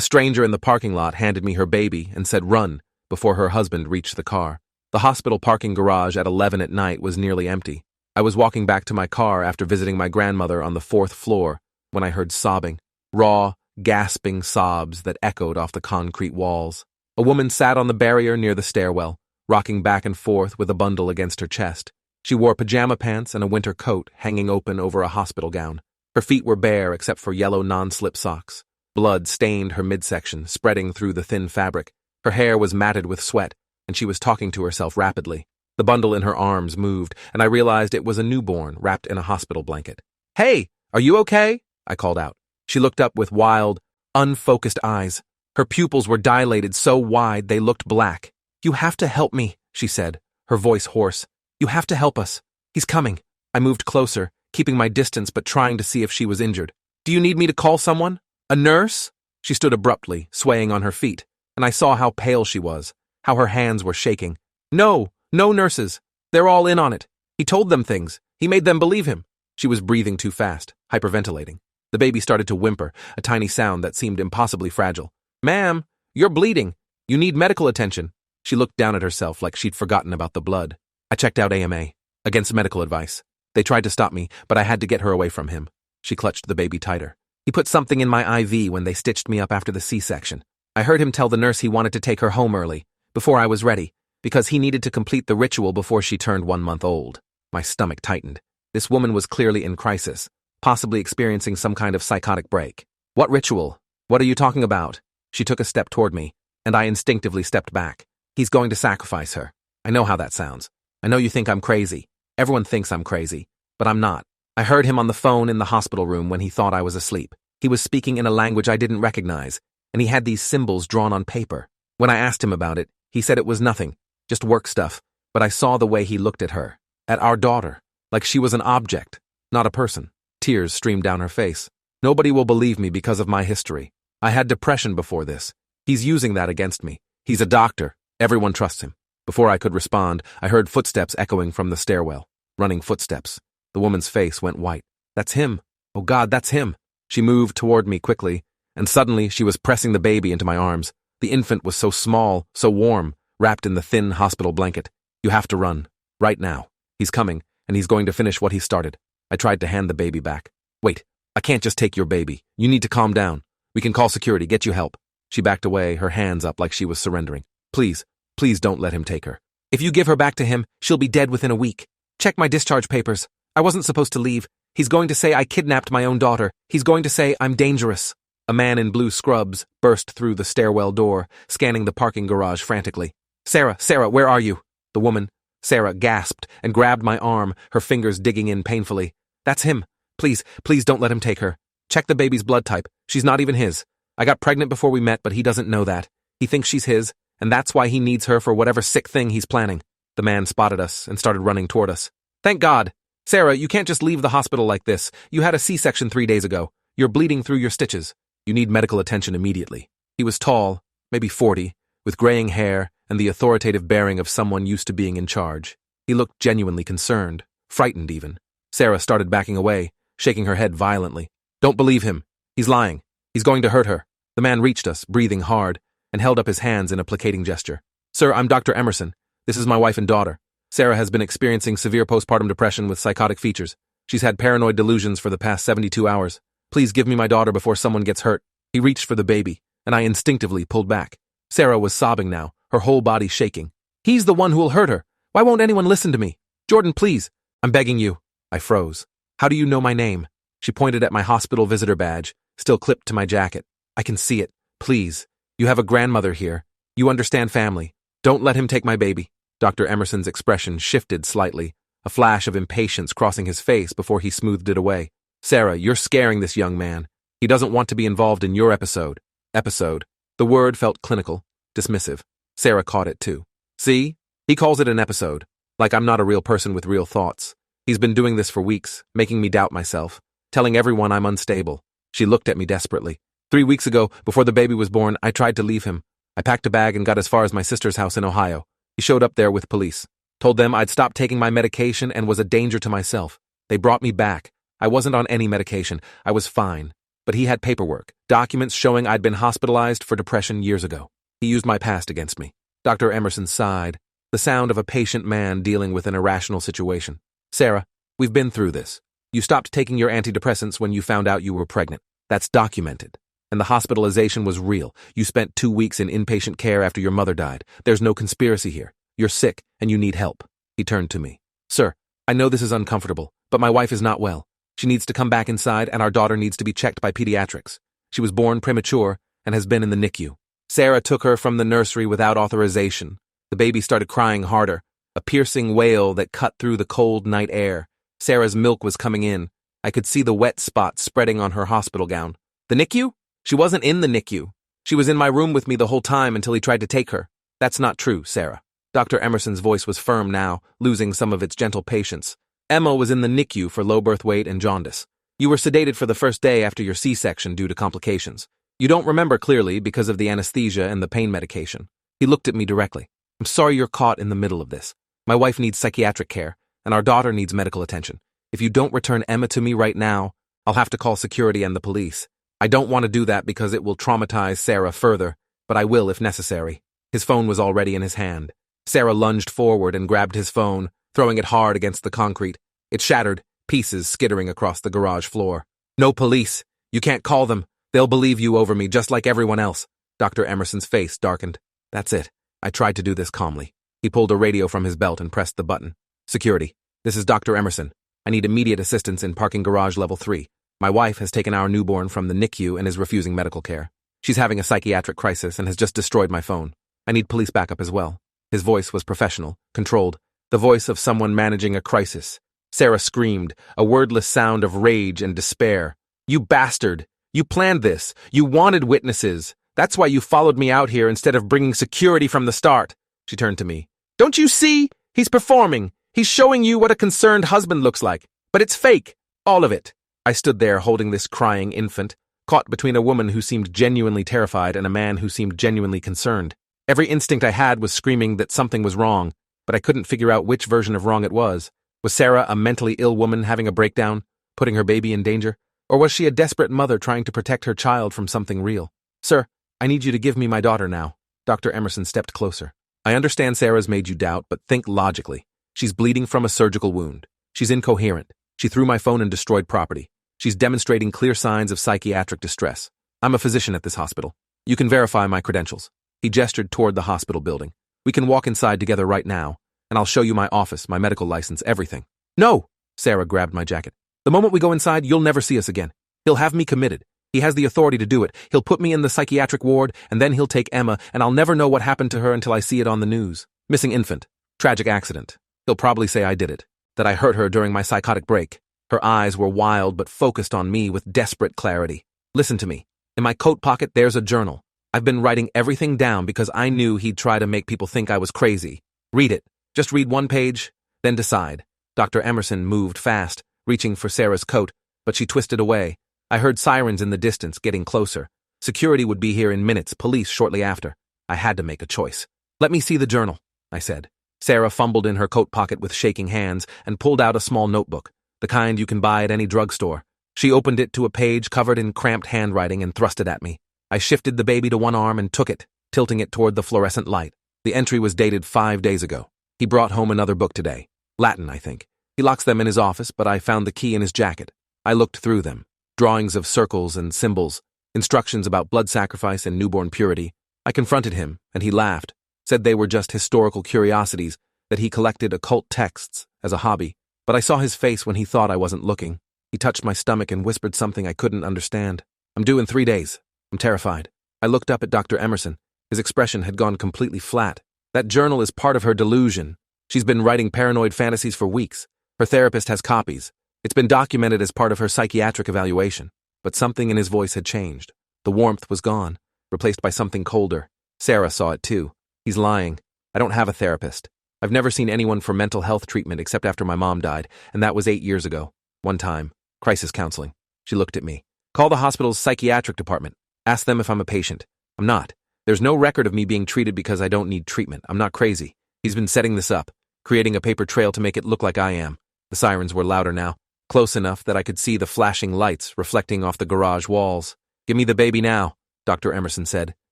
A stranger in the parking lot handed me her baby and said run before her husband reached the car. The hospital parking garage at 11 at night was nearly empty. I was walking back to my car after visiting my grandmother on the 4th floor when I heard sobbing, raw, gasping sobs that echoed off the concrete walls. A woman sat on the barrier near the stairwell, rocking back and forth with a bundle against her chest. She wore pajama pants and a winter coat hanging open over a hospital gown. Her feet were bare except for yellow non-slip socks. Blood stained her midsection, spreading through the thin fabric. Her hair was matted with sweat, and she was talking to herself rapidly. The bundle in her arms moved, and I realized it was a newborn wrapped in a hospital blanket. "Hey, are you okay?" I called out. She looked up with wild, unfocused eyes. Her pupils were dilated so wide they looked black. "You have to help me," she said, her voice hoarse. "You have to help us. He's coming." I moved closer, keeping my distance but trying to see if she was injured. "Do you need me to call someone? A nurse?" She stood abruptly, swaying on her feet, and I saw how pale she was, how her hands were shaking. "No, no nurses. They're all in on it. He told them things. He made them believe him." She was breathing too fast, hyperventilating. The baby started to whimper, a tiny sound that seemed impossibly fragile. "Ma'am, you're bleeding. You need medical attention." She looked down at herself like she'd forgotten about the blood. I checked out AMA, against medical advice. They tried to stop me, but I had to get her away from him. She clutched the baby tighter. "He put something in my IV when they stitched me up after the C-section. I heard him tell the nurse he wanted to take her home early, before I was ready, because he needed to complete the ritual before she turned 1 month old." My stomach tightened. This woman was clearly in crisis, possibly experiencing some kind of psychotic break. "What ritual? What are you talking about?" She took a step toward me, and I instinctively stepped back. "He's going to sacrifice her. I know how that sounds. I know you think I'm crazy. Everyone thinks I'm crazy, but I'm not. I heard him on the phone in the hospital room when he thought I was asleep. He was speaking in a language I didn't recognize, and he had these symbols drawn on paper. When I asked him about it, he said it was nothing, just work stuff, but I saw the way he looked at her, at our daughter, like she was an object, not a person." Tears streamed down her face. "Nobody will believe me because of my history. I had depression before this. He's using that against me. He's a doctor. Everyone trusts him." Before I could respond, I heard footsteps echoing from the stairwell. Running footsteps. The woman's face went white. "That's him. Oh God, that's him." She moved toward me quickly, and suddenly she was pressing the baby into my arms. The infant was so small, so warm, wrapped in the thin hospital blanket. "You have to run. Right now. He's coming, and he's going to finish what he started." I tried to hand the baby back. "Wait, I can't just take your baby. You need to calm down. We can call security, get you help." She backed away, her hands up like she was surrendering. "Please, please don't let him take her. If you give her back to him, she'll be dead within a week. Check my discharge papers. I wasn't supposed to leave. He's going to say I kidnapped my own daughter. He's going to say I'm dangerous." A man in blue scrubs burst through the stairwell door, scanning the parking garage frantically. Sarah, where are you?" The woman, Sarah, gasped and grabbed my arm, her fingers digging in painfully. "That's him. Please don't let him take her. Check the baby's blood type. She's not even his. I got pregnant before we met, but he doesn't know that. He thinks she's his, and that's why he needs her for whatever sick thing he's planning." The man spotted us and started running toward us. "Thank God. Sarah, you can't just leave the hospital like this. You had a C-section 3 days ago. You're bleeding through your stitches. You need medical attention immediately." He was tall, maybe 40, with graying hair and the authoritative bearing of someone used to being in charge. He looked genuinely concerned, frightened even. Sarah started backing away, shaking her head violently. "Don't believe him. He's lying. He's going to hurt her." The man reached us, breathing hard, and held up his hands in a placating gesture. "Sir, I'm Dr. Emerson. This is my wife and daughter. Sarah has been experiencing severe postpartum depression with psychotic features. She's had paranoid delusions for the past 72 hours. Please give me my daughter before someone gets hurt." He reached for the baby, and I instinctively pulled back. Sarah was sobbing now, her whole body shaking. "He's the one who will hurt her. Why won't anyone listen to me? Jordan, please. I'm begging you." I froze. "How do you know my name?" She pointed at my hospital visitor badge, still clipped to my jacket. "I can see it. Please. You have a grandmother here. You understand family. Don't let him take my baby." Dr. Emerson's expression shifted slightly, a flash of impatience crossing his face before he smoothed it away. "Sarah, you're scaring this young man. He doesn't want to be involved in your episode." Episode. The word felt clinical, dismissive. Sarah caught it too. "See? He calls it an episode. Like I'm not a real person with real thoughts. He's been doing this for weeks, making me doubt myself, telling everyone I'm unstable." She looked at me desperately. 3 weeks ago, before the baby was born, I tried to leave him. I packed a bag and got as far as my sister's house in Ohio. He showed up there with police. Told them I'd stopped taking my medication and was a danger to myself. They brought me back. I wasn't on any medication. I was fine. but he had paperwork, documents showing I'd been hospitalized for depression years ago. He used my past against me. Dr. Emerson sighed, the sound of a patient man dealing with an irrational situation. Sarah, we've been through this. You stopped taking your antidepressants when you found out you were pregnant. That's documented. And the hospitalization was real. You spent 2 weeks in inpatient care after your mother died. There's no conspiracy here. You're sick, and you need help. He turned to me. Sir, I know this is uncomfortable, but my wife is not well. She needs to come back inside, and our daughter needs to be checked by pediatrics. She was born premature and has been in the NICU. Sarah took her from the nursery without authorization. The baby started crying harder, a piercing wail that cut through the cold night air. Sarah's milk was coming in. I could see the wet spots spreading on her hospital gown. The NICU? She wasn't in the NICU. She was in my room with me the whole time until he tried to take her. That's not true, Sarah. Dr. Emerson's voice was firm now, losing some of its gentle patience. Emma was in the NICU for low birth weight and jaundice. You were sedated for the first day after your C-section due to complications. You don't remember clearly because of the anesthesia and the pain medication. He looked at me directly. I'm sorry you're caught in the middle of this. My wife needs psychiatric care, and our daughter needs medical attention. If you don't return Emma to me right now, I'll have to call security and the police. I don't want to do that because it will traumatize Sarah further, but I will if necessary. His phone was already in his hand. Sarah lunged forward and grabbed his phone, throwing it hard against the concrete. It shattered, pieces skittering across the garage floor. No police. You can't call them. They'll believe you over me just like everyone else. Dr. Emerson's face darkened. That's it. I tried to do this calmly. He pulled a radio from his belt and pressed the button. Security. This is Dr. Emerson. I need immediate assistance in parking garage level 3. My wife has taken our newborn from the NICU and is refusing medical care. She's having a psychiatric crisis and has just destroyed my phone. I need police backup as well. His voice was professional, controlled, the voice of someone managing a crisis. Sarah screamed, a wordless sound of rage and despair. You bastard! You planned this. You wanted witnesses. That's why you followed me out here instead of bringing security from the start. She turned to me. Don't you see? He's performing. He's showing you what a concerned husband looks like. But it's fake. All of it. I stood there holding this crying infant, caught between a woman who seemed genuinely terrified and a man who seemed genuinely concerned. Every instinct I had was screaming that something was wrong, but I couldn't figure out which version of wrong it was. Was Sarah a mentally ill woman having a breakdown, putting her baby in danger? Or was she a desperate mother trying to protect her child from something real? Sir, I need you to give me my daughter now. Dr. Emerson stepped closer. I understand Sarah's made you doubt, but think logically. She's bleeding from a surgical wound. She's incoherent. She threw my phone and destroyed property. She's demonstrating clear signs of psychiatric distress. I'm a physician at this hospital. You can verify my credentials. He gestured toward the hospital building. We can walk inside together right now, and I'll show you my office, my medical license, everything. No! Sarah grabbed my jacket. The moment we go inside, you'll never see us again. He'll have me committed. He has the authority to do it. He'll put me in the psychiatric ward, and then he'll take Emma, and I'll never know what happened to her until I see it on the news. Missing infant. Tragic accident. He'll probably say I did it, that I hurt her during my psychotic break. Her eyes were wild but focused on me with desperate clarity. Listen to me. In my coat pocket, there's a journal. I've been writing everything down because I knew he'd try to make people think I was crazy. Read it. Just read one page, then decide. Dr. Emerson moved fast, reaching for Sarah's coat, but she twisted away. I heard sirens in the distance, getting closer. Security would be here in minutes, police shortly after. I had to make a choice. Let me see the journal, I said. Sarah fumbled in her coat pocket with shaking hands and pulled out a small notebook, the kind you can buy at any drugstore. She opened it to a page covered in cramped handwriting and thrust it at me. I shifted the baby to one arm and took it, tilting it toward the fluorescent light. The entry was dated 5 days ago. He brought home another book today. Latin, I think. He locks them in his office, but I found the key in his jacket. I looked through them. Drawings of circles and symbols, instructions about blood sacrifice and newborn purity. I confronted him, and he laughed, said they were just historical curiosities, that he collected occult texts as a hobby. But I saw his face when he thought I wasn't looking. He touched my stomach and whispered something I couldn't understand. I'm due in 3 days. I'm terrified. I looked up at Dr. Emerson. His expression had gone completely flat. That journal is part of her delusion. She's been writing paranoid fantasies for weeks. Her therapist has copies. It's been documented as part of her psychiatric evaluation. But something in his voice had changed. The warmth was gone, replaced by something colder. Sarah saw it too. He's lying. I don't have a therapist. I've never seen anyone for mental health treatment except after my mom died, and that was 8 years ago. One time. Crisis counseling. She looked at me. Call the hospital's psychiatric department. Ask them if I'm a patient. I'm not. There's no record of me being treated because I don't need treatment. I'm not crazy. He's been setting this up, creating a paper trail to make it look like I am. The sirens were louder now. close enough that I could see the flashing lights reflecting off the garage walls. "Give me the baby now," Dr. Emerson said,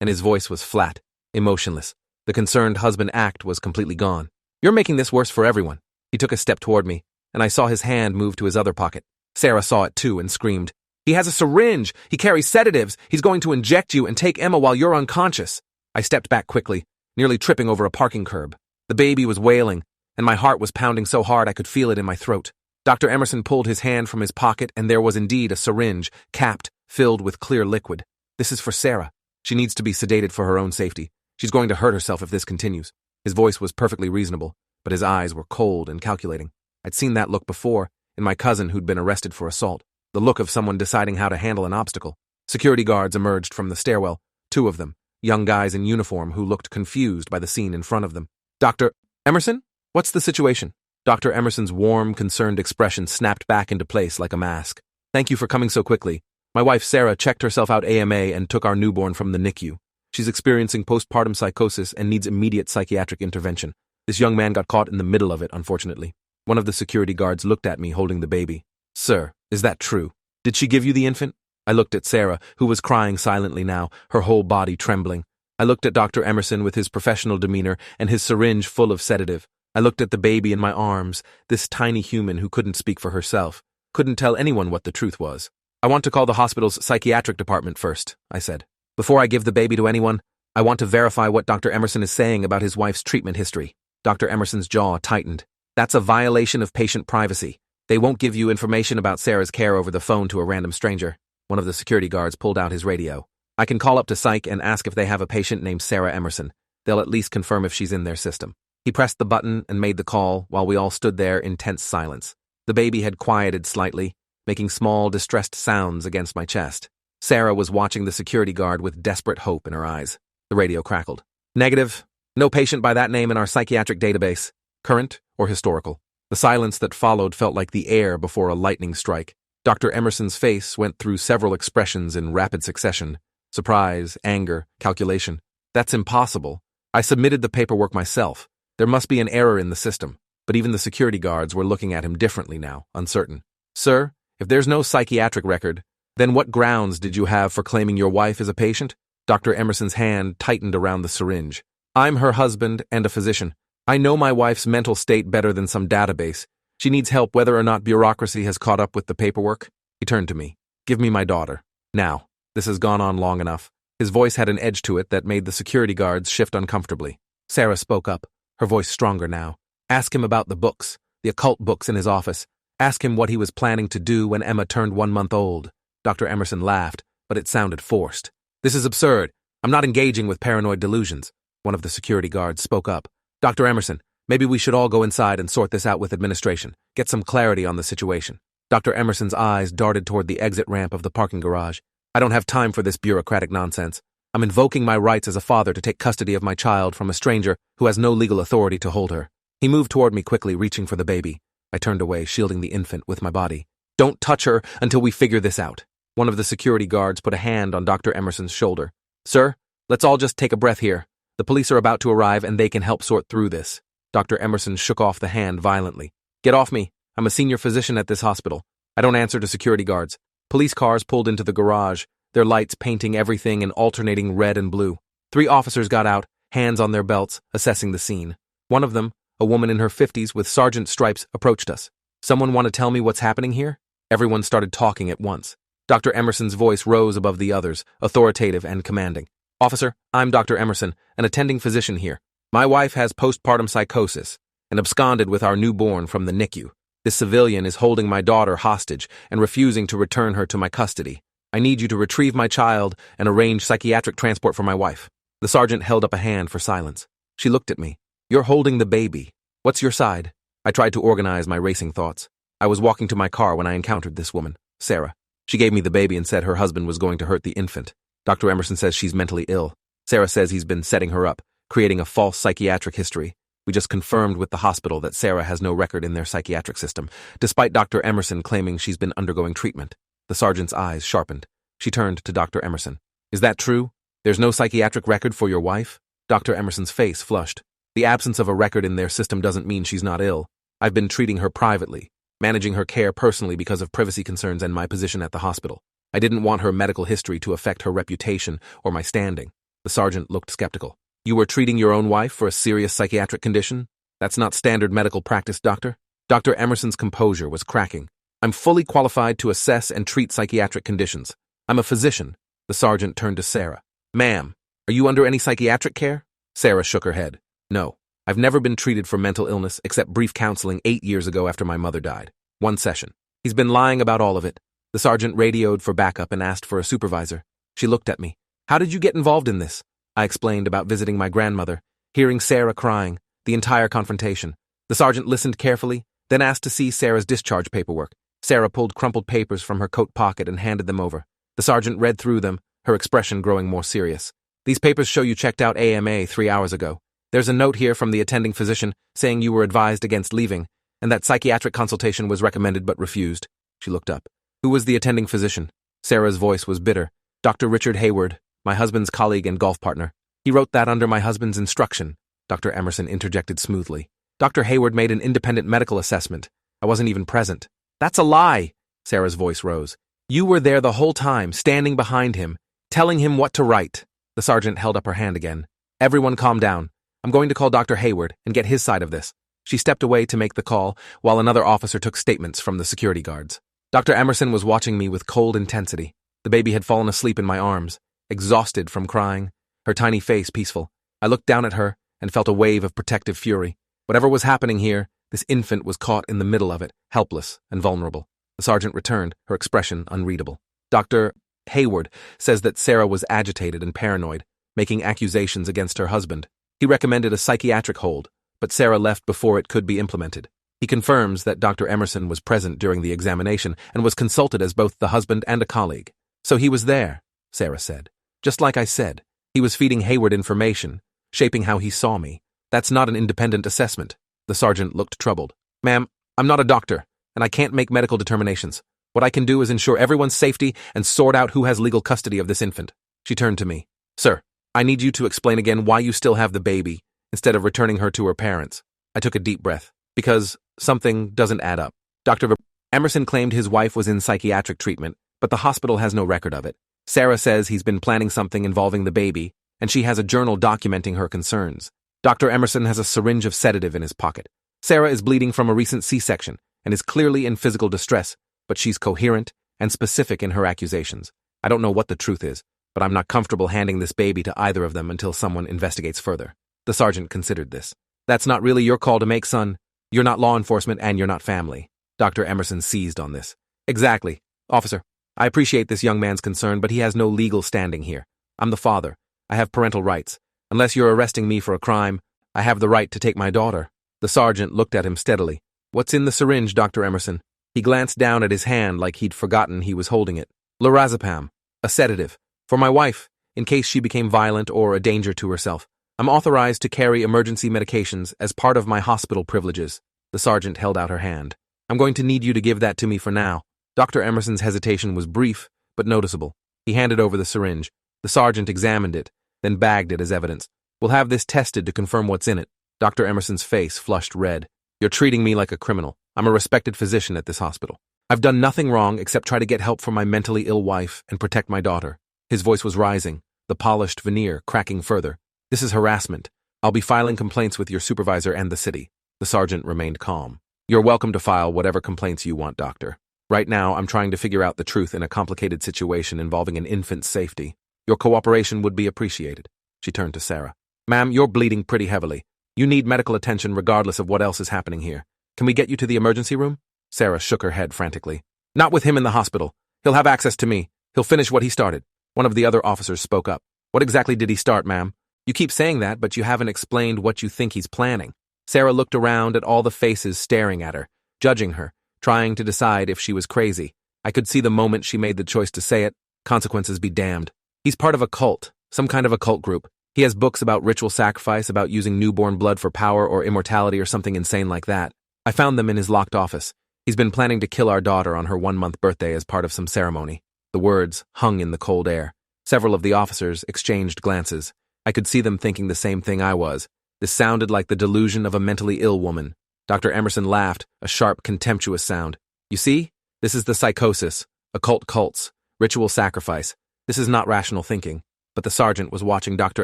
and his voice was flat, emotionless. The concerned husband act was completely gone. "You're making this worse for everyone." He took a step toward me, and I saw his hand move to his other pocket. Sarah saw it too and screamed, "He has a syringe! He carries sedatives! He's going to inject you and take Emma while you're unconscious!" I stepped back quickly, nearly tripping over a parking curb. The baby was wailing, and my heart was pounding so hard I could feel it in my throat. Dr. Emerson pulled his hand from his pocket, and there was indeed a syringe, capped, filled with clear liquid. "This is for Sarah. She needs to be sedated for her own safety. She's going to hurt herself if this continues." His voice was perfectly reasonable, but his eyes were cold and calculating. I'd seen that look before, in my cousin who'd been arrested for assault. The look of someone deciding how to handle an obstacle. Security guards emerged from the stairwell, 2 of them, young guys in uniform who looked confused by the scene in front of them. "Dr. Emerson? What's the situation?" Dr. Emerson's warm, concerned expression snapped back into place like a mask. "Thank you for coming so quickly. My wife Sarah checked herself out AMA and took our newborn from the NICU. She's experiencing postpartum psychosis and needs immediate psychiatric intervention. This young man got caught in the middle of it, unfortunately." One of the security guards looked at me holding the baby. "Sir, is that true? Did she give you the infant?" I looked at Sarah, who was crying silently now, her whole body trembling. I looked at Dr. Emerson with his professional demeanor and his syringe full of sedative. I looked at the baby in my arms, this tiny human who couldn't speak for herself, couldn't tell anyone what the truth was. "I want to call the hospital's psychiatric department first," I said. "Before I give the baby to anyone, I want to verify what Dr. Emerson is saying about his wife's treatment history." Dr. Emerson's jaw tightened. "That's a violation of patient privacy. They won't give you information about Sarah's care over the phone to a random stranger." One of the security guards pulled out his radio. "I can call up to psych and ask if they have a patient named Sarah Emerson. They'll at least confirm if she's in their system." He pressed the button and made the call while we all stood there in tense silence. The baby had quieted slightly, making small, distressed sounds against my chest. Sarah was watching the security guard with desperate hope in her eyes. The radio crackled. "Negative. No patient by that name in our psychiatric database. Current or historical." The silence that followed felt like the air before a lightning strike. Dr. Emerson's face went through several expressions in rapid succession. Surprise, anger, calculation. "That's impossible. I submitted the paperwork myself. There must be an error in the system." But even the security guards were looking at him differently now, uncertain. "Sir, if there's no psychiatric record, then what grounds did you have for claiming your wife is a patient?" Dr. Emerson's hand tightened around the syringe. "I'm her husband and a physician. I know my wife's mental state better than some database. She needs help whether or not bureaucracy has caught up with the paperwork." He turned to me. "Give me my daughter. Now. This has gone on long enough." His voice had an edge to it that made the security guards shift uncomfortably. Sarah spoke up, her voice stronger now. "Ask him about the books, the occult books in his office. Ask him what he was planning to do when Emma turned 1 month old." Dr. Emerson laughed, but it sounded forced. "This is absurd. I'm not engaging with paranoid delusions." One of the security guards spoke up. "Dr. Emerson, maybe we should all go inside and sort this out with administration, get some clarity on the situation." Dr. Emerson's eyes darted toward the exit ramp of the parking garage. "I don't have time for this bureaucratic nonsense. I'm invoking my rights as a father to take custody of my child from a stranger who has no legal authority to hold her." He moved toward me quickly, reaching for the baby. I turned away, shielding the infant with my body. "Don't touch her until we figure this out." One of the security guards put a hand on Dr. Emerson's shoulder. "Sir, let's all just take a breath here. The police are about to arrive and they can help sort through this." Dr. Emerson shook off the hand violently. "Get off me. I'm a senior physician at this hospital. I don't answer to security guards." Police cars pulled into the garage, their lights painting everything in alternating red and blue. 3 officers got out, hands on their belts, assessing the scene. One of them, a woman in her 50s with sergeant stripes, approached us. "Someone want to tell me what's happening here?" Everyone started talking at once. Dr. Emerson's voice rose above the others, authoritative and commanding. "Officer, I'm Dr. Emerson, an attending physician here. My wife has postpartum psychosis and absconded with our newborn from the NICU. This civilian is holding my daughter hostage and refusing to return her to my custody. I need you to retrieve my child and arrange psychiatric transport for my wife." The sergeant held up a hand for silence. She looked at me. "You're holding the baby. What's your side?" I tried to organize my racing thoughts. I was walking to my car when I encountered this woman, Sarah. She gave me the baby and said her husband was going to hurt the infant. Dr. Emerson says she's mentally ill. Sarah says he's been setting her up, creating a false psychiatric history. We just confirmed with the hospital that Sarah has no record in their psychiatric system, despite Dr. Emerson claiming she's been undergoing treatment. The sergeant's eyes sharpened. She turned to Dr. Emerson. "Is that true? There's no psychiatric record for your wife?" Dr. Emerson's face flushed. "The absence of a record in their system doesn't mean she's not ill. I've been treating her privately. managing her care personally because of privacy concerns and my position at the hospital. I didn't want her medical history to affect her reputation or my standing. The sergeant looked skeptical. You were treating your own wife for a serious psychiatric condition? That's not standard medical practice, doctor. Dr. Emerson's composure was cracking. I'm fully qualified to assess and treat psychiatric conditions. I'm a physician. The sergeant turned to Sarah. Ma'am, are you under any psychiatric care? Sarah shook her head. No, I've never been treated for mental illness except brief counseling 8 years ago after my mother died. One session. He's been lying about all of it. The sergeant radioed for backup and asked for a supervisor. She looked at me. How did you get involved in this? I explained about visiting my grandmother, hearing Sarah crying, the entire confrontation. The sergeant listened carefully, then asked to see Sarah's discharge paperwork. Sarah pulled crumpled papers from her coat pocket and handed them over. The sergeant read through them, her expression growing more serious. These papers show you checked out AMA 3 hours ago. There's a note here from the attending physician saying you were advised against leaving, and that psychiatric consultation was recommended but refused. She looked up. Who was the attending physician? Sarah's voice was bitter. Dr. Richard Hayward, my husband's colleague and golf partner. He wrote that under my husband's instruction. Dr. Emerson interjected smoothly. Dr. Hayward made an independent medical assessment. I wasn't even present. That's a lie, Sarah's voice rose. You were there the whole time, standing behind him, telling him what to write. The sergeant held up her hand again. Everyone calm down. I'm going to call Dr. Hayward and get his side of this. She stepped away to make the call, while another officer took statements from the security guards. Dr. Emerson was watching me with cold intensity. The baby had fallen asleep in my arms, exhausted from crying, her tiny face peaceful. I looked down at her and felt a wave of protective fury. Whatever was happening here, this infant was caught in the middle of it, helpless and vulnerable. The sergeant returned, her expression unreadable. Dr. Hayward says that Sarah was agitated and paranoid, making accusations against her husband. He recommended a psychiatric hold, but Sarah left before it could be implemented. He confirms that Dr. Emerson was present during the examination and was consulted as both the husband and a colleague. So he was there, Sarah said. Just like I said, he was feeding Hayward information, shaping how he saw me. That's not an independent assessment. The sergeant looked troubled. Ma'am, I'm not a doctor, and I can't make medical determinations. What I can do is ensure everyone's safety and sort out who has legal custody of this infant. She turned to me. Sir, I need you to explain again why you still have the baby, instead of returning her to her parents. I took a deep breath. Because something doesn't add up. Dr. Emerson claimed his wife was in psychiatric treatment, but the hospital has no record of it. Sarah says he's been planning something involving the baby, and she has a journal documenting her concerns. Dr. Emerson has a syringe of sedative in his pocket. Sarah is bleeding from a recent C-section and is clearly in physical distress, but she's coherent and specific in her accusations. I don't know what the truth is, but I'm not comfortable handing this baby to either of them until someone investigates further. The sergeant considered this. That's not really your call to make, son. You're not law enforcement and you're not family. Dr. Emerson seized on this. Exactly. Officer, I appreciate this young man's concern, but he has no legal standing here. I'm the father. I have parental rights. Unless you're arresting me for a crime, I have the right to take my daughter. The sergeant looked at him steadily. What's in the syringe, Dr. Emerson? He glanced down at his hand like he'd forgotten he was holding it. Lorazepam, a sedative. For my wife, in case she became violent or a danger to herself. I'm authorized to carry emergency medications as part of my hospital privileges. The sergeant held out her hand. I'm going to need you to give that to me for now. Dr. Emerson's hesitation was brief, but noticeable. He handed over the syringe. The sergeant examined it, then bagged it as evidence. We'll have this tested to confirm what's in it. Dr. Emerson's face flushed red. You're treating me like a criminal. I'm a respected physician at this hospital. I've done nothing wrong except try to get help for my mentally ill wife and protect my daughter. His voice was rising, the polished veneer cracking further. This is harassment. I'll be filing complaints with your supervisor and the city. The sergeant remained calm. You're welcome to file whatever complaints you want, doctor. Right now, I'm trying to figure out the truth in a complicated situation involving an infant's safety. Your cooperation would be appreciated. She turned to Sarah. Ma'am, you're bleeding pretty heavily. You need medical attention regardless of what else is happening here. Can we get you to the emergency room? Sarah shook her head frantically. Not with him in the hospital. He'll have access to me. He'll finish what he started. One of the other officers spoke up. What exactly did he start, ma'am? You keep saying that, but you haven't explained what you think he's planning. Sarah looked around at all the faces staring at her, judging her, trying to decide if she was crazy. I could see the moment she made the choice to say it. Consequences be damned. He's part of a cult, some kind of a cult group. He has books about ritual sacrifice, about using newborn blood for power or immortality or something insane like that. I found them in his locked office. He's been planning to kill our daughter on her 1-month birthday as part of some ceremony. The words hung in the cold air. Several of the officers exchanged glances. I could see them thinking the same thing I was. This sounded like the delusion of a mentally ill woman. Dr. Emerson laughed, a sharp, contemptuous sound. You see? This is the psychosis, occult cults, ritual sacrifice. This is not rational thinking. But the sergeant was watching Dr.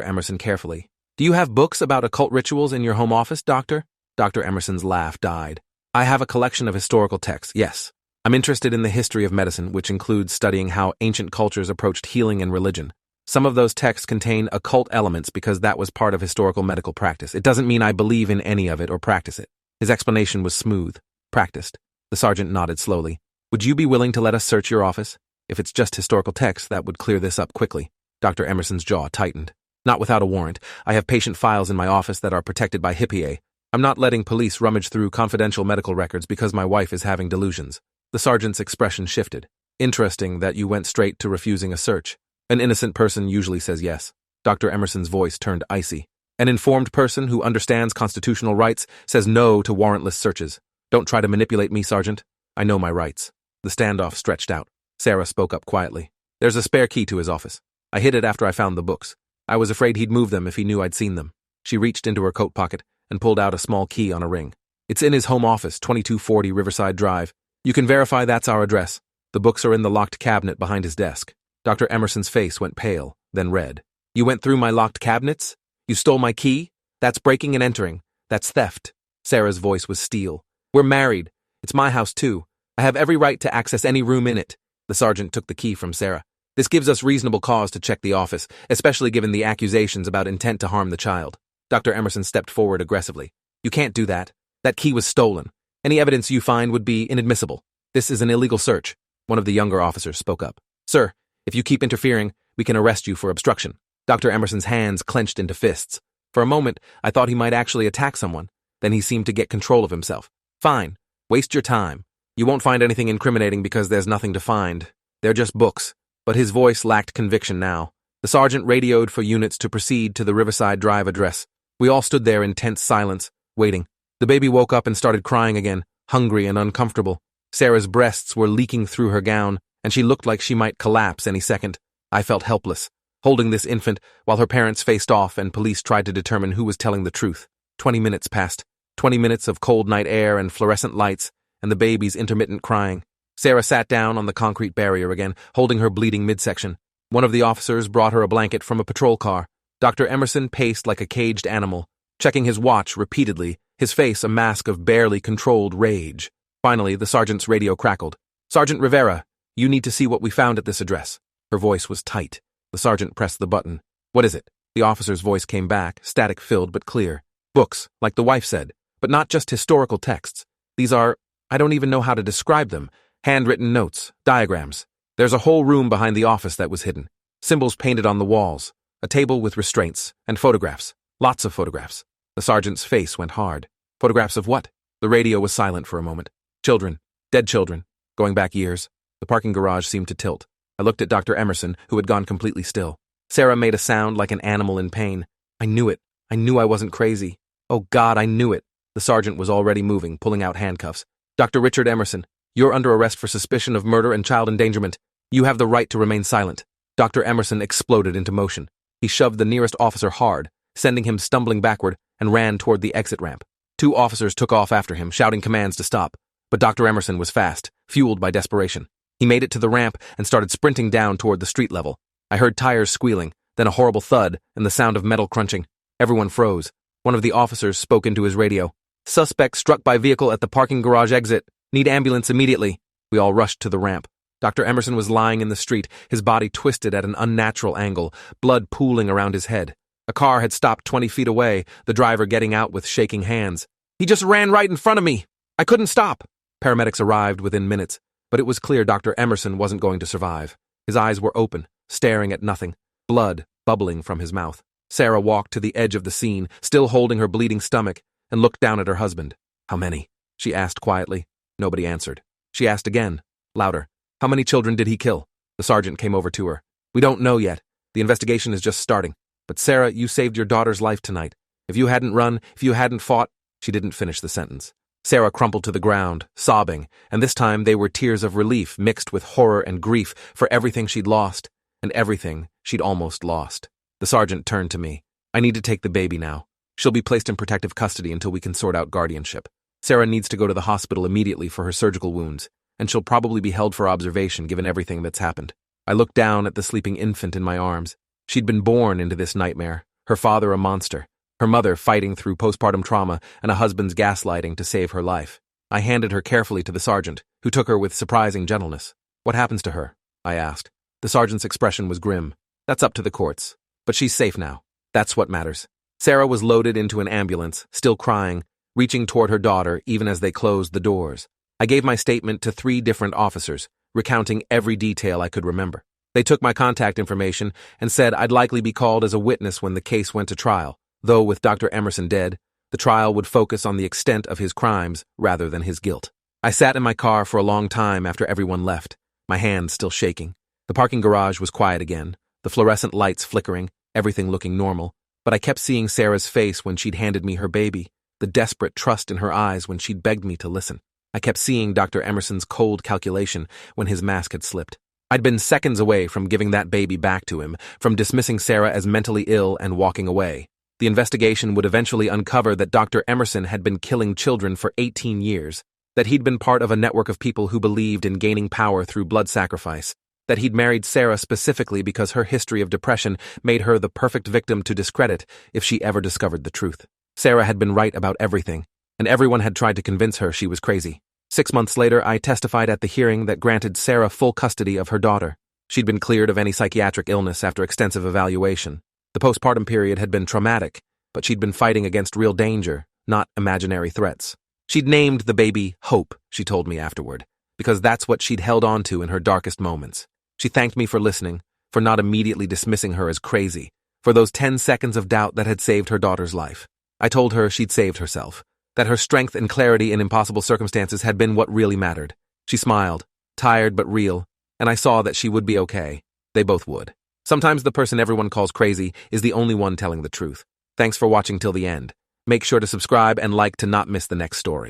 Emerson carefully. Do you have books about occult rituals in your home office, doctor? Dr. Emerson's laugh died. I have a collection of historical texts, yes. I'm interested in the history of medicine, which includes studying how ancient cultures approached healing and religion. Some of those texts contain occult elements because that was part of historical medical practice. It doesn't mean I believe in any of it or practice it. His explanation was smooth. Practiced. The sergeant nodded slowly. Would you be willing to let us search your office? If it's just historical texts, that would clear this up quickly. Dr. Emerson's jaw tightened. Not without a warrant. I have patient files in my office that are protected by HIPAA. I'm not letting police rummage through confidential medical records because my wife is having delusions. The sergeant's expression shifted. Interesting that you went straight to refusing a search. An innocent person usually says yes. Dr. Emerson's voice turned icy. An informed person who understands constitutional rights says no to warrantless searches. Don't try to manipulate me, Sergeant. I know my rights. The standoff stretched out. Sarah spoke up quietly. There's a spare key to his office. I hid it after I found the books. I was afraid he'd move them if he knew I'd seen them. She reached into her coat pocket and pulled out a small key on a ring. It's in his home office, 2240 Riverside Drive. You can verify that's our address. The books are in the locked cabinet behind his desk. Dr. Emerson's face went pale, then red. You went through my locked cabinets? You stole my key? That's breaking and entering. That's theft. Sarah's voice was steel. We're married. It's my house, too. I have every right to access any room in it. The sergeant took the key from Sarah. This gives us reasonable cause to check the office, especially given the accusations about intent to harm the child. Dr. Emerson stepped forward aggressively. You can't do that. That key was stolen. Any evidence you find would be inadmissible. This is an illegal search. One of the younger officers spoke up. Sir, if you keep interfering, we can arrest you for obstruction. Dr. Emerson's hands clenched into fists. For a moment, I thought he might actually attack someone. Then he seemed to get control of himself. Fine. Waste your time. You won't find anything incriminating because there's nothing to find. They're just books. But his voice lacked conviction now. The sergeant radioed for units to proceed to the Riverside Drive address. We all stood there in tense silence, waiting. The baby woke up and started crying again, hungry and uncomfortable. Sarah's breasts were leaking through her gown, and she looked like she might collapse any second. I felt helpless, holding this infant while her parents faced off and police tried to determine who was telling the truth. 20 minutes passed. 20 minutes of cold night air and fluorescent lights, and the baby's intermittent crying. Sarah sat down on the concrete barrier again, holding her bleeding midsection. One of the officers brought her a blanket from a patrol car. Dr. Emerson paced like a caged animal, checking his watch repeatedly, his face a mask of barely controlled rage. Finally, the sergeant's radio crackled. Sergeant Rivera, you need to see what we found at this address. Her voice was tight. The sergeant pressed the button. What is it? The officer's voice came back, static-filled but clear. Books, like the wife said, but not just historical texts. These are, I don't even know how to describe them, handwritten notes, diagrams. There's a whole room behind the office that was hidden. Symbols painted on the walls, a table with restraints, and photographs. Lots of photographs. The sergeant's face went hard. Photographs of what? The radio was silent for a moment. Children. Dead children. Going back years. The parking garage seemed to tilt. I looked at Dr. Emerson, who had gone completely still. Sarah made a sound like an animal in pain. I knew it. I knew I wasn't crazy. Oh God, I knew it. The sergeant was already moving, pulling out handcuffs. Dr. Richard Emerson, you're under arrest for suspicion of murder and child endangerment. You have the right to remain silent. Dr. Emerson exploded into motion. He shoved the nearest officer hard, sending him stumbling backward, and ran toward the exit ramp. 2 officers took off after him, shouting commands to stop. But Dr. Emerson was fast, fueled by desperation. He made it to the ramp and started sprinting down toward the street level. I heard tires squealing, then a horrible thud and the sound of metal crunching. Everyone froze. One of the officers spoke into his radio. Suspect struck by vehicle at the parking garage exit. Need ambulance immediately. We all rushed to the ramp. Dr. Emerson was lying in the street, his body twisted at an unnatural angle, blood pooling around his head. A car had stopped 20 feet away, the driver getting out with shaking hands. He just ran right in front of me. I couldn't stop. Paramedics arrived within minutes, but it was clear Dr. Emerson wasn't going to survive. His eyes were open, staring at nothing, blood bubbling from his mouth. Sarah walked to the edge of the scene, still holding her bleeding stomach, and looked down at her husband. How many? She asked quietly. Nobody answered. She asked again, louder. How many children did he kill? The sergeant came over to her. We don't know yet. The investigation is just starting. But Sarah, you saved your daughter's life tonight. If you hadn't run, if you hadn't fought... She didn't finish the sentence. Sarah crumpled to the ground, sobbing, and this time they were tears of relief mixed with horror and grief for everything she'd lost, and everything she'd almost lost. The sergeant turned to me. I need to take the baby now. She'll be placed in protective custody until we can sort out guardianship. Sarah needs to go to the hospital immediately for her surgical wounds, and she'll probably be held for observation given everything that's happened. I looked down at the sleeping infant in my arms. She'd been born into this nightmare, her father a monster, her mother fighting through postpartum trauma and a husband's gaslighting to save her life. I handed her carefully to the sergeant, who took her with surprising gentleness. "What happens to her?" I asked. The sergeant's expression was grim. "That's up to the courts. But she's safe now. That's what matters." Sarah was loaded into an ambulance, still crying, reaching toward her daughter even as they closed the doors. I gave my statement to 3 different officers, recounting every detail I could remember. They took my contact information and said I'd likely be called as a witness when the case went to trial, though with Dr. Emerson dead, the trial would focus on the extent of his crimes rather than his guilt. I sat in my car for a long time after everyone left, my hands still shaking. The parking garage was quiet again, the fluorescent lights flickering, everything looking normal, but I kept seeing Sarah's face when she'd handed me her baby, the desperate trust in her eyes when she'd begged me to listen. I kept seeing Dr. Emerson's cold calculation when his mask had slipped. I'd been seconds away from giving that baby back to him, from dismissing Sarah as mentally ill and walking away. The investigation would eventually uncover that Dr. Emerson had been killing children for 18 years, that he'd been part of a network of people who believed in gaining power through blood sacrifice, that he'd married Sarah specifically because her history of depression made her the perfect victim to discredit if she ever discovered the truth. Sarah had been right about everything, and everyone had tried to convince her she was crazy. 6 months later, I testified at the hearing that granted Sarah full custody of her daughter. She'd been cleared of any psychiatric illness after extensive evaluation. The postpartum period had been traumatic, but she'd been fighting against real danger, not imaginary threats. She'd named the baby Hope, she told me afterward, because that's what she'd held on to in her darkest moments. She thanked me for listening, for not immediately dismissing her as crazy, for those 10 seconds of doubt that had saved her daughter's life. I told her she'd saved herself, that her strength and clarity in impossible circumstances had been what really mattered. She smiled, tired but real, and I saw that she would be okay. They both would. Sometimes the person everyone calls crazy is the only one telling the truth. Thanks for watching till the end. Make sure to subscribe and like to not miss the next story.